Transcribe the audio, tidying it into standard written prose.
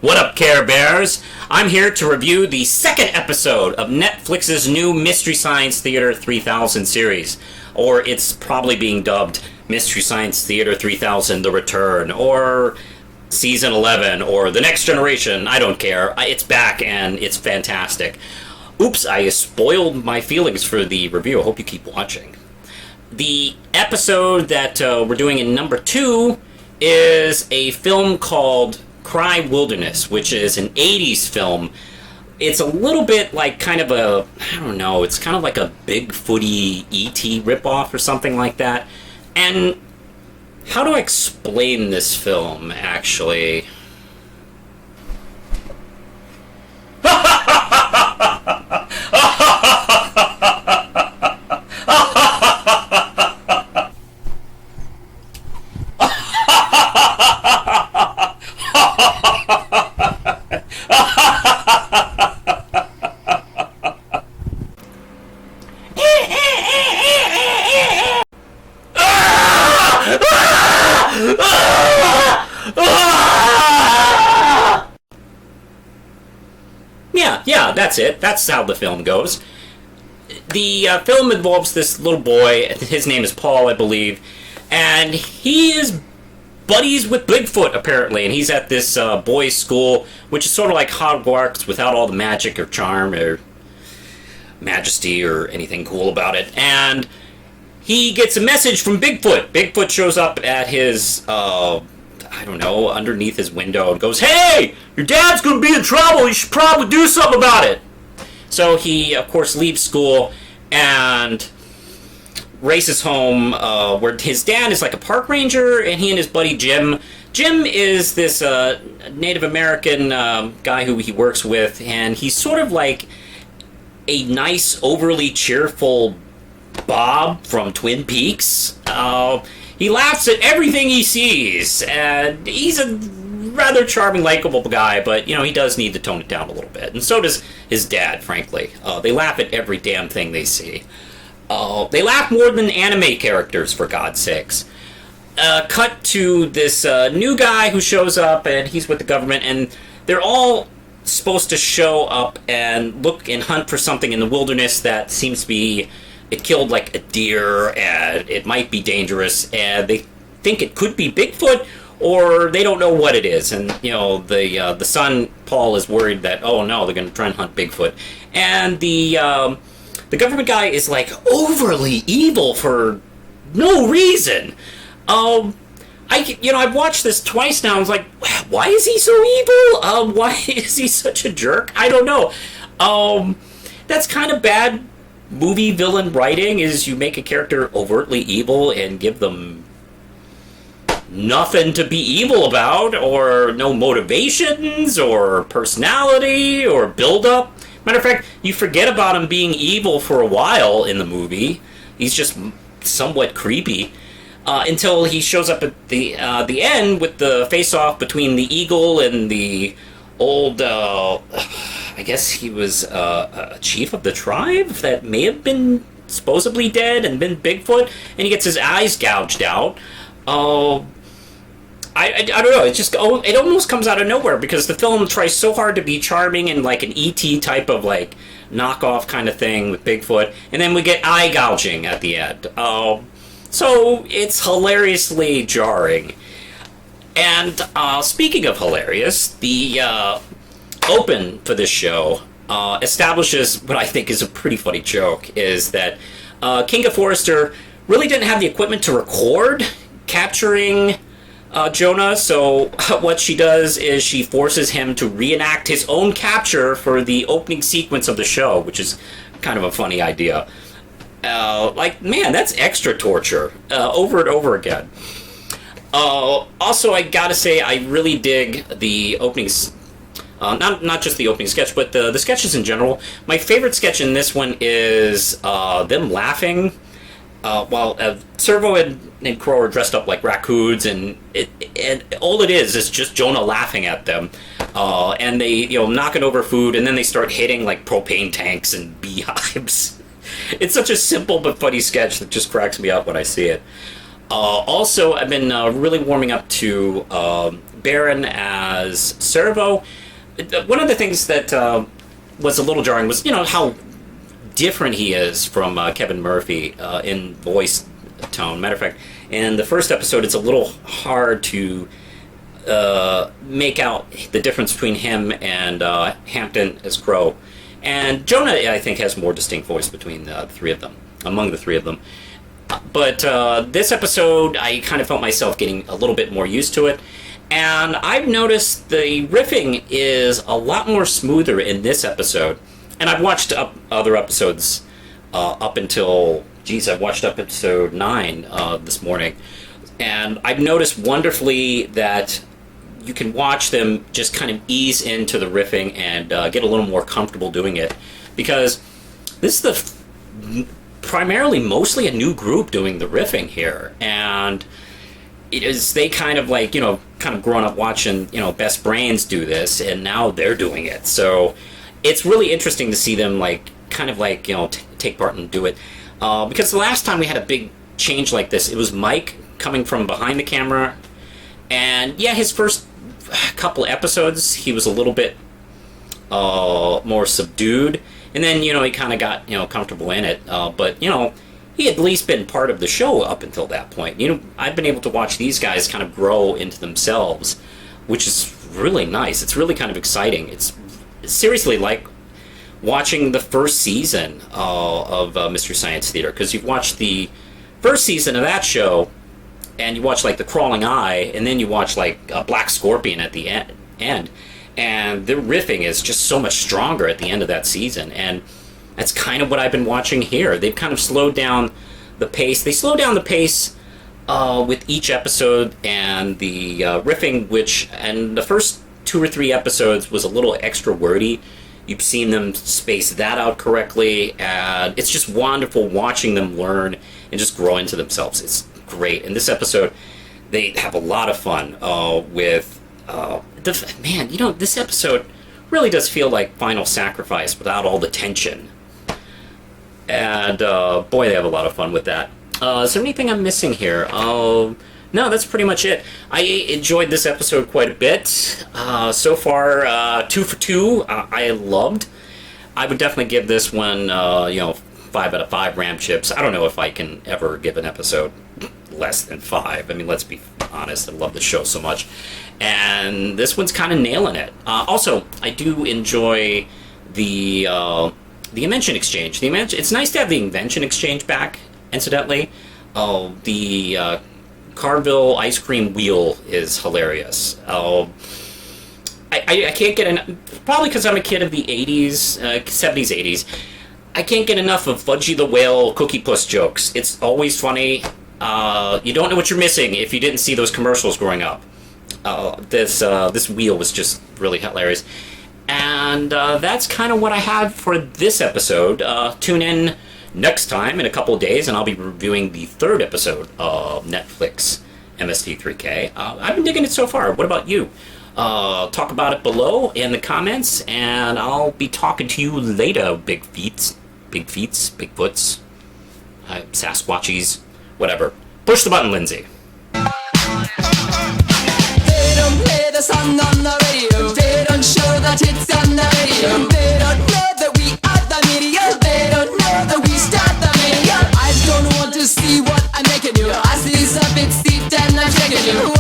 What up, Care Bears? I'm here to review the second episode of Netflix's new Mystery Science Theater 3000 series. Or it's probably being dubbed Mystery Science Theater 3000 The Return, or Season 11, or The Next Generation. I don't care. It's back and it's fantastic. Oops, I spoiled my feelings for the review. I hope you keep watching. The episode that we're doing in number 2 is a film called Cry Wilderness, which is an 80s film. It's a little bit like kind of a, I don't know, it's kind of like a Bigfooty E.T. ripoff or something like that. And how do I explain this film, actually? Yeah, that's it. That's how the film goes. The film involves this little boy. His name is Paul, I believe. And he is buddies with Bigfoot, apparently. And he's at this boys' school, which is sort of like Hogwarts without all the magic or charm or majesty or anything cool about it. And he gets a message from Bigfoot. Bigfoot shows up at his, I don't know, underneath his window and goes, "Hey, your dad's going to be in trouble. You should probably do something about it." So he, of course, leaves school and races home where his dad is like a park ranger, and he and his buddy Jim. Jim is this Native American guy who he works with, and he's sort of like a nice, overly cheerful Bob from Twin Peaks. He laughs at everything he sees, and he's a rather charming, likable guy, but, you know, he does need to tone it down a little bit. And so does his dad, frankly. They laugh at every damn thing they see. They laugh more than anime characters, for God's sakes. Cut to this new guy who shows up, and he's with the government, and they're all supposed to show up and look and hunt for something in the wilderness that seems to be... It killed like a deer, and it might be dangerous, and they think it could be Bigfoot, or they don't know what it is. And, you know, the son, Paul, is worried that, oh no, they're going to try and hunt Bigfoot. And the government guy is like overly evil for no reason. I've watched this twice now. I was like, why is he so evil? Why is he such a jerk? I don't know. That's kind of bad movie villain writing, is you make a character overtly evil and give them nothing to be evil about, or no motivations, or personality, or build-up. Matter of fact, you forget about him being evil for a while in the movie. He's just somewhat creepy. Until he shows up at the end with the face-off between the eagle and the old... I guess he was a chief of the tribe that may have been supposedly dead and been Bigfoot, and he gets his eyes gouged out. I don't know. It almost comes out of nowhere, because the film tries so hard to be charming and like an E.T. type of like knockoff kind of thing with Bigfoot, and then we get eye gouging at the end. So it's hilariously jarring. And speaking of hilarious, the open for this show establishes what I think is a pretty funny joke, is that Kinga Forrester really didn't have the equipment to record capturing Jonah, so what she does is she forces him to reenact his own capture for the opening sequence of the show, which is kind of a funny idea. Man, that's extra torture, over and over again. Also, I gotta say, I really dig the openings. Not just the opening sketch, but the sketches in general. My favorite sketch in this one is them laughing while Servo and Crow are dressed up like raccoons, and all it is just Jonah laughing at them. And they, knocking over food, and then they start hitting like propane tanks and beehives. It's such a simple but funny sketch that just cracks me up when I see it. Also, I've been really warming up to Baron as Servo. One of the things that was a little jarring was, how different he is from Kevin Murphy in voice tone. Matter of fact, in the first episode, it's a little hard to make out the difference between him and Hampton as Crow. And Jonah, I think, has more distinct voice between the three of them, among the three of them. But this episode, I kind of felt myself getting a little bit more used to it. And I've noticed the riffing is a lot more smoother in this episode. And I've watched other episodes up until, I watched up episode 9 this morning. And I've noticed wonderfully that you can watch them just kind of ease into the riffing and get a little more comfortable doing it. Because this is mostly a new group doing the riffing here. And they kind of grown up watching, Best Brains do this, and now they're doing it. So it's really interesting to see them take part and do it. Because the last time we had a big change like this, it was Mike coming from behind the camera. And yeah, his first couple episodes, he was a little bit more subdued. And then, he kind of got, comfortable in it. But, he had at least been part of the show up until that point. I've been able to watch these guys kind of grow into themselves, which is really nice. It's really kind of exciting. It's seriously like watching the first season of Mystery Science Theater, because you've watched the first season of that show, and you watch, The Crawling Eye, and then you watch, Black Scorpion at the end. And the riffing is just so much stronger at the end of that season. And that's kind of what I've been watching here. They've kind of slowed down the pace. They slow down the pace with each episode, and the riffing, and the first 2 or 3 episodes was a little extra wordy. You've seen them space that out correctly, and it's just wonderful watching them learn and just grow into themselves. It's great. In this episode, they have a lot of fun with... this episode really does feel like Final Sacrifice without all the tension. And, boy, they have a lot of fun with that. Is there anything I'm missing here? No, that's pretty much it. I enjoyed this episode quite a bit. So far, 2 for 2, I loved. I would definitely give this one, 5 out of 5 Ram Chips. I don't know if I can ever give an episode less than 5. I mean, let's be honest, I love the show so much. And this one's kind of nailing it. Also, I do enjoy the Invention Exchange. It's nice to have the Invention Exchange back, incidentally. The Carville ice cream wheel is hilarious. I can't get probably because I'm a kid of the 80s, 70s, 80s. I can't get enough of Fudgy the Whale Cookie Puss jokes. It's always funny. You don't know what you're missing if you didn't see those commercials growing up. This wheel was just really hilarious. And that's kind of what I have for this episode. Tune in next time in a couple of days, and I'll be reviewing the 3rd episode of Netflix Mst3k. I've been digging it so far. What about you? Talk about it below in the comments, and I'll be talking to you later, big foots, Sasquatchies, whatever. Push the button, Lindsay. They don't play the song on the radio. They don't show that it's on the radio. They don't know that we are the media. They don't know that we start the media. I don't want to see what I'm making you. I see something steeped and I'm shaking you.